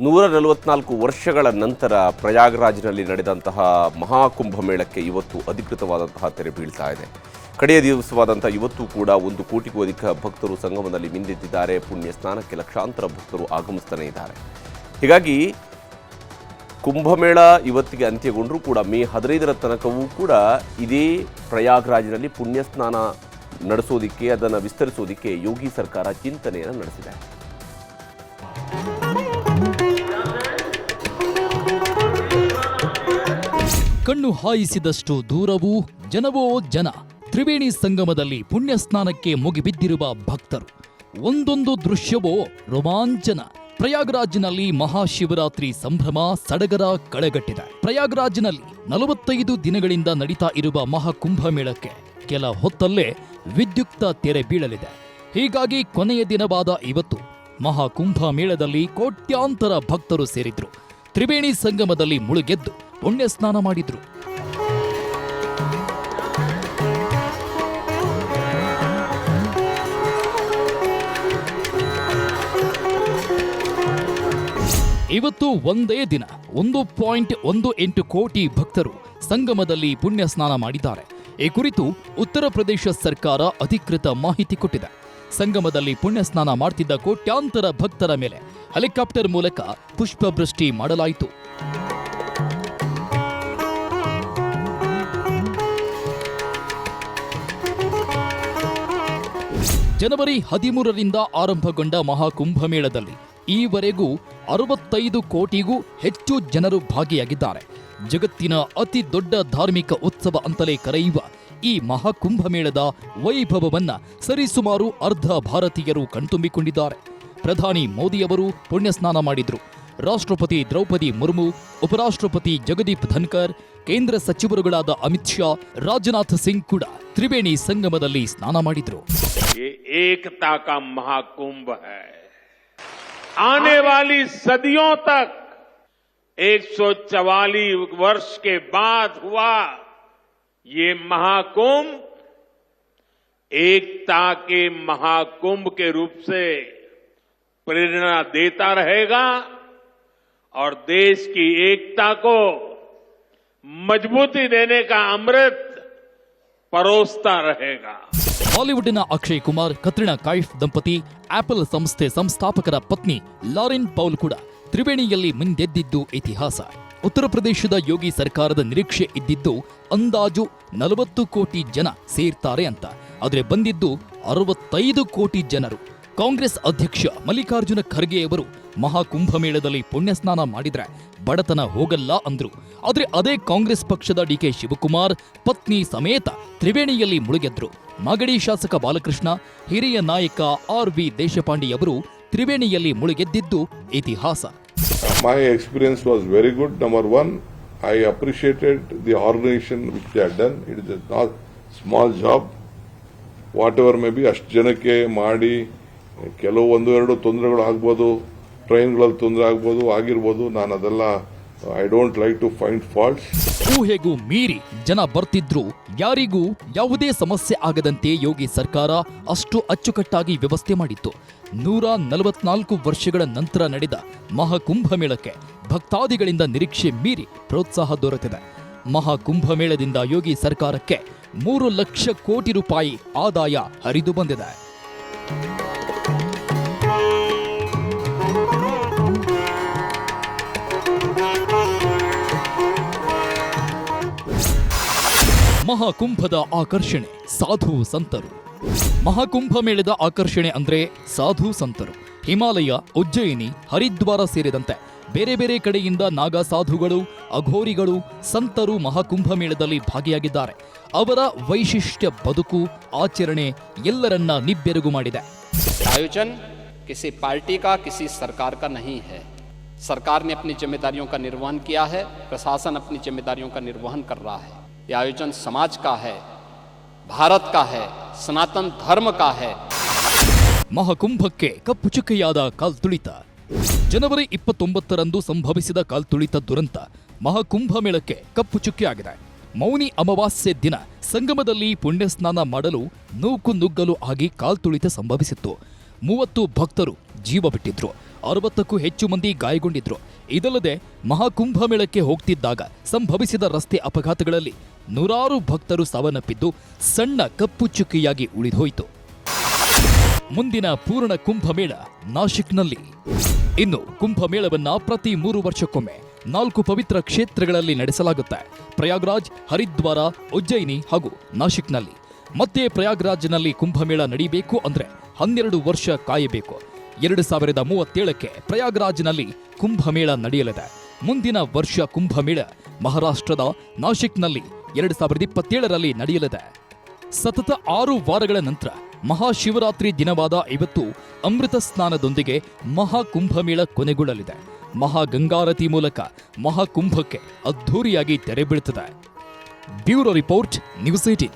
144 ವರ್ಷಗಳ ನಂತರ ಪ್ರಯಾಗ್ರಾಜ್ನಲ್ಲಿ ನಡೆದಂತಹ ಮಹಾಕುಂಭಮೇಳಕ್ಕೆ ಇವತ್ತು ಅಧಿಕೃತವಾದಂತಹ ತೆರೆ ಬೀಳ್ತಾ ಇದೆ. ಕಡೆಯ ದಿವಸವಾದಂಥ ಇವತ್ತು ಕೂಡ 1 ಕೋಟಿಗೂ ಅಧಿಕ ಭಕ್ತರು ಸಂಗಮದಲ್ಲಿ ಮಿಂದೆದ್ದಿದ್ದಾರೆ. ಪುಣ್ಯ ಸ್ನಾನಕ್ಕೆ ಲಕ್ಷಾಂತರ ಭಕ್ತರು ಆಗಮಿಸ್ತಾನೆ ಇದ್ದಾರೆ. ಹೀಗಾಗಿ ಕುಂಭಮೇಳ ಇವತ್ತಿಗೆ ಅಂತ್ಯಗೊಂಡರೂ ಕೂಡ ಮೇ 15ರ ತನಕವೂ ಕೂಡ ಇದೇ ಪ್ರಯಾಗ್ರಾಜ್ನಲ್ಲಿ ಪುಣ್ಯ ಸ್ನಾನ ನಡೆಸೋದಕ್ಕೆ, ಅದನ್ನು ವಿಸ್ತರಿಸೋದಕ್ಕೆ ಯೋಗಿ ಸರ್ಕಾರ ಚಿಂತನೆಯನ್ನು ನಡೆಸಿದೆ. ಕಣ್ಣು ಹಾಯಿಸಿದಷ್ಟು ದೂರವೂ ಜನವೋ ಜನ. ತ್ರಿವೇಣಿ ಸಂಗಮದಲ್ಲಿ ಪುಣ್ಯ ಸ್ನಾನಕ್ಕೆ ಮುಗಿಬಿದ್ದಿರುವ ಭಕ್ತರು. ಒಂದೊಂದು ದೃಶ್ಯವೋ ರೋಮಾಂಚನ. ಪ್ರಯಾಗ್ರಾಜ್ನಲ್ಲಿ ಮಹಾಶಿವರಾತ್ರಿ ಸಂಭ್ರಮ ಸಡಗರ ಕಳೆಗಟ್ಟಿದೆ. ಪ್ರಯಾಗ್ರಾಜ್ನಲ್ಲಿ 45 ದಿನಗಳಿಂದ ನಡೀತಾ ಇರುವ ಮಹಾಕುಂಭಮೇಳಕ್ಕೆ ಕೆಲ ಹೊತ್ತಲ್ಲೇ ವಿದ್ಯುಕ್ತ ತೆರೆ ಬೀಳಲಿದೆ. ಹೀಗಾಗಿ ಕೊನೆಯ ದಿನವಾದ ಇವತ್ತು ಮಹಾಕುಂಭಮೇಳದಲ್ಲಿ ಕೋಟ್ಯಾಂತರ ಭಕ್ತರು ಸೇರಿದ್ರು. ತ್ರಿವೇಣಿ ಸಂಗಮದಲ್ಲಿ ಮುಳುಗೆದ್ದು ಪುಣ್ಯ ಸ್ನಾನ ಮಾಡಿದ್ರು. ಇವತ್ತು ಒಂದೇ ದಿನ 1.18 ಕೋಟಿ ಭಕ್ತರು ಸಂಗಮದಲ್ಲಿ ಪುಣ್ಯ ಸ್ನಾನ ಮಾಡಿದ್ದಾರೆ. ಈ ಕುರಿತು ಉತ್ತರ ಪ್ರದೇಶ ಸರ್ಕಾರ ಅಧಿಕೃತ ಮಾಹಿತಿ ಕೊಟ್ಟಿದೆ. ಸಂಗಮದಲ್ಲಿ ಪುಣ್ಯ ಸ್ನಾನ ಮಾಡ್ತಿದ್ದ ಕೋಟ್ಯಾಂತರ ಭಕ್ತರ ಮೇಲೆ ಹೆಲಿಕಾಪ್ಟರ್ ಮೂಲಕ ಪುಷ್ಪವೃಷ್ಟಿ ಮಾಡಲಾಯಿತು. ಜನವರಿ 13ರಿಂದ ಆರಂಭಗೊಂಡ ಮಹಾಕುಂಭಮೇಳದಲ್ಲಿ ಈವರೆಗೂ 65 ಕೋಟಿಗೂ ಹೆಚ್ಚು ಜನರು ಭಾಗಿಯಾಗಿದ್ದಾರೆ. ಜಗತ್ತಿನ ಅತಿ ದೊಡ್ಡ ಧಾರ್ಮಿಕ ಉತ್ಸವ ಅಂತಲೇ ಕರೆಯುವ ಈ ಮಹಾಕುಂಭಮೇಳದ ವೈಭವವನ್ನ ಸರಿಸುಮಾರು ಅರ್ಧ ಭಾರತೀಯರು ಕಣ್ತುಂಬಿಕೊಂಡಿದ್ದಾರೆ. ಪ್ರಧಾನಿ ಮೋದಿಯವರು ಪುಣ್ಯ ಸ್ನಾನ ಮಾಡಿದ್ರು. ರಾಷ್ಟ್ರಪತಿ ದ್ರೌಪದಿ ಮುರ್ಮು, ಉಪರಾಷ್ಟ್ರಪತಿ ಜಗದೀಪ್ ಧನ್ಕರ್, ಕೇಂದ್ರ ಸಚಿವರುಗಳಾದ ಅಮಿತ್ ಶಾ, ರಾಜನಾಥ್ ಸಿಂಗ್ ಕೂಡ ತ್ರಿವೇಣಿ ಸಂಗಮದಲ್ಲಿ ಸ್ನಾನ ಮಾಡಿದ್ರು. एकता का महाकुंभ है. आने वाली सदियों तक 144 वर्ष के बाद हुआ ये महाकुंभ एकता के महाकुंभ के रूप से प्रेरणा देता रहेगा और देश की एकता को मजबूती देने का अमृत परोसता रहेगा. ಬಾಲಿವುಡ್ನ ಅಕ್ಷಯ್ ಕುಮಾರ್, ಕತ್ರಿನಾ ಕೈಫ್ ದಂಪತಿ, ಆಪಲ್ ಸಂಸ್ಥೆ ಸಂಸ್ಥಾಪಕರ ಪತ್ನಿ ಲಾರೆನ್ ಪೌಲ್ ಕೂಡ ತ್ರಿವೇಣಿಯಲ್ಲಿ ಮಿಂದೆದ್ದಿದ್ದು ಇತಿಹಾಸ. ಉತ್ತರ ಪ್ರದೇಶದ ಯೋಗಿ ಸರ್ಕಾರದ ನಿರೀಕ್ಷೆ ಇದ್ದಿದ್ದು ಅಂದಾಜು 40 ಕೋಟಿ ಜನ ಸೇರ್ತಾರೆ ಅಂತ. ಆದರೆ ಬಂದಿದ್ದು 65 ಕೋಟಿ ಜನರು. ಕಾಂಗ್ರೆಸ್ ಅಧ್ಯಕ್ಷ ಮಲ್ಲಿಕಾರ್ಜುನ ಖರ್ಗೆಯವರು ಮಹಾಕುಂಭಮೇಳದಲ್ಲಿ ಪುಣ್ಯ ಸ್ನಾನ ಮಾಡಿದ್ರೆ ಬಡತನ ಹೋಗಲ್ಲ ಅಂದ್ರು. ಆದ್ರೆ ಅದೇ ಕಾಂಗ್ರೆಸ್ ಪಕ್ಷದ ಡಿಕೆ ಶಿವಕುಮಾರ್ ಪತ್ನಿ ಸಮೇತ ತ್ರಿವೇಣಿಯಲ್ಲಿ ಮುಳುಗೆದ್ರು. ಮಾಗಡಿ ಶಾಸಕ ಬಾಲಕೃಷ್ಣ, ಹಿರಿಯ ನಾಯಕ ಆರ್.ವಿ. ದೇಶಪಾಂಡೆಯವರು ತ್ರಿವೇಣಿಯಲ್ಲಿ ಮುಳುಗೆದ್ದಿದ್ದು ಇತಿಹಾಸ. My experience was very good. Number one, I appreciated the organization which they had done. It is a not small job. Whatever may be, ಅಷ್ಟು ಜನಕ್ಕೆ ಮಾಡಿ ಕೆಲವು 1-2 ತೊಂದರೆಗಳು ಆಗ್ಬೋದು, ಟ್ರೈನ್ಗಳಲ್ಲಿ ತೊಂದರೆ ಆಗ್ಬೋದು, ಆಗಿರ್ಬೋದು. ನಾನು ಅದೆಲ್ಲ I don't like to find faults. ಊಹೆಗೂ ಮೀರಿ ಜನ ಬರ್ತಿದ್ರು. ಯಾರಿಗೂ ಯಾವುದೇ ಸಮಸ್ಯೆ ಆಗದಂತೆ ಯೋಗಿ ಸರ್ಕಾರ ಅಷ್ಟು ಅಚ್ಚುಕಟ್ಟಾಗಿ ವ್ಯವಸ್ಥೆ ಮಾಡಿತ್ತು. 144 ವರ್ಷಗಳ ನಂತರ ನಡೆದ ಮಹಾಕುಂಭಮೇಳಕ್ಕೆ ಭಕ್ತಾದಿಗಳಿಂದ ನಿರೀಕ್ಷೆ ಮೀರಿ ಪ್ರೋತ್ಸಾಹ ದೊರೆತಿದೆ. ಮಹಾಕುಂಭಮೇಳದಿಂದ ಯೋಗಿ ಸರ್ಕಾರಕ್ಕೆ 3 ಲಕ್ಷ ಕೋಟಿ ರೂಪಾಯಿ ಆದಾಯ ಹರಿದು ಬಂದಿದೆ. ಮಹಾಕುಂಭದ ಆಕರ್ಷಣೆ ಸಾಧು ಸಂತರು. ಮಹಾಕುಂಭಮೇಳದ ಆಕರ್ಷಣೆ ಅಂದ್ರೆ ಸಾಧು ಸಂತರು. ಹಿಮಾಲಯ, ಉಜ್ಜಯಿನಿ, ಹರಿದ್ವಾರ ಸೇರಿದಂತೆ ಬೇರೆ ಬೇರೆ ಕಡೆಯಿಂದ ನಾಗಾ ಸಾಧುಗಳು, ಅಘೋರಿಗಳು, ಸಂತರು ಮಹಾಕುಂಭಮೇಳದಲ್ಲಿ ಭಾಗಿಯಾಗಿದ್ದಾರೆ. ಅವರ ವೈಶಿಷ್ಟ್ಯ, ಬದುಕು, ಆಚರಣೆ ಎಲ್ಲರನ್ನ ನಿಬ್ಬೆರಗು ಮಾಡಿದೆ. आयोजन किसी पार्टी का, किसी सरकार का नहीं है. सरकार ने अपनी जिम्मेदारियों का निर्वहन किया है, प्रशासन अपनी जिम्मेदारियों का निर्वहन कर रहा है. यह आयोजन समाज का है, भारत का है, सनातन धर्म का है. ಮಹಾಕುಂಭಕ್ಕೆ ಕಪ್ಪು ಚುಕ್ಕೆಯಾದ ಕಾಲ್ತುಳಿತ. ಜನವರಿ 29ರಂದು ಸಂಭವಿಸಿದ ಕಾಲ್ತುಳಿತ ದುರಂತ ಮಹಾಕುಂಭಮೇಳಕ್ಕೆ ಕಪ್ಪು ಚುಕ್ಕೆಯಾಗಿದೆ. ಮೌನಿ ಅಮಾವಾಸ್ಯೆ ದಿನ ಸಂಗಮದಲ್ಲಿ ಪುಣ್ಯ ಸ್ನಾನ ಮಾಡಲು ನೂಕು ನುಗ್ಗಲು ಆಗಿ ಕಾಲ್ತುಳಿತ ಸಂಭವಿಸಿತ್ತು. 30 ಭಕ್ತರು ಜೀವ ಬಿಟ್ಟಿದ್ರು. 60ಕ್ಕೂ ಹೆಚ್ಚು ಮಂದಿ ಗಾಯಗೊಂಡಿದ್ರು. ಇದಲ್ಲದೆ ಮಹಾಕುಂಭಮೇಳಕ್ಕೆ ಹೋಗ್ತಿದ್ದಾಗ ಸಂಭವಿಸಿದ ರಸ್ತೆ ಅಪಘಾತಗಳಲ್ಲಿ ನೂರಾರು ಭಕ್ತರು ಸಾವನ್ನಪ್ಪಿದ್ದು ಸಣ್ಣ ಕಪ್ಪು ಚುಕ್ಕಿಯಾಗಿ ಉಳಿದೋಯಿತು. ಮುಂದಿನ ಪೂರ್ಣ ಕುಂಭಮೇಳ ನಾಶಿಕ್ನಲ್ಲಿ. ಇನ್ನು ಕುಂಭಮೇಳವನ್ನ ಪ್ರತಿ 3 ವರ್ಷಕ್ಕೊಮ್ಮೆ 4 ಪವಿತ್ರ ಕ್ಷೇತ್ರಗಳಲ್ಲಿ ನಡೆಸಲಾಗುತ್ತೆ. ಪ್ರಯಾಗ್ರಾಜ್, ಹರಿದ್ವಾರ, ಉಜ್ಜಯಿನಿ ಹಾಗೂ ನಾಶಿಕ್ನಲ್ಲಿ. ಮತ್ತೆ ಪ್ರಯಾಗ್ರಾಜ್ನಲ್ಲಿ ಕುಂಭಮೇಳ ನಡೀಬೇಕು ಅಂದ್ರೆ 12 ವರ್ಷ ಕಾಯಬೇಕು. 2037ಕ್ಕೆ ಪ್ರಯಾಗ್ರಾಜ್ನಲ್ಲಿ ಕುಂಭಮೇಳ ನಡೆಯಲಿದೆ. ಮುಂದಿನ ವರ್ಷ ಕುಂಭಮೇಳ ಮಹಾರಾಷ್ಟ್ರದ ನಾಶಿಕ್ನಲ್ಲಿ 2027ರಲ್ಲಿ ನಡೆಯಲಿದೆ. ಸತತ 6 ವಾರಗಳ ನಂತರ ಮಹಾಶಿವರಾತ್ರಿ ದಿನವಾದ ಇವತ್ತು ಅಮೃತ ಸ್ನಾನದೊಂದಿಗೆ ಮಹಾಕುಂಭಮೇಳ ಕೊನೆಗೊಳ್ಳಲಿದೆ. ಮಹಾಗಂಗಾರತಿ ಮೂಲಕ ಮಹಾಕುಂಭಕ್ಕೆ ಅದ್ಧೂರಿಯಾಗಿ ತೆರೆ ಬೀಳುತ್ತದೆ. Bureau report, news 18.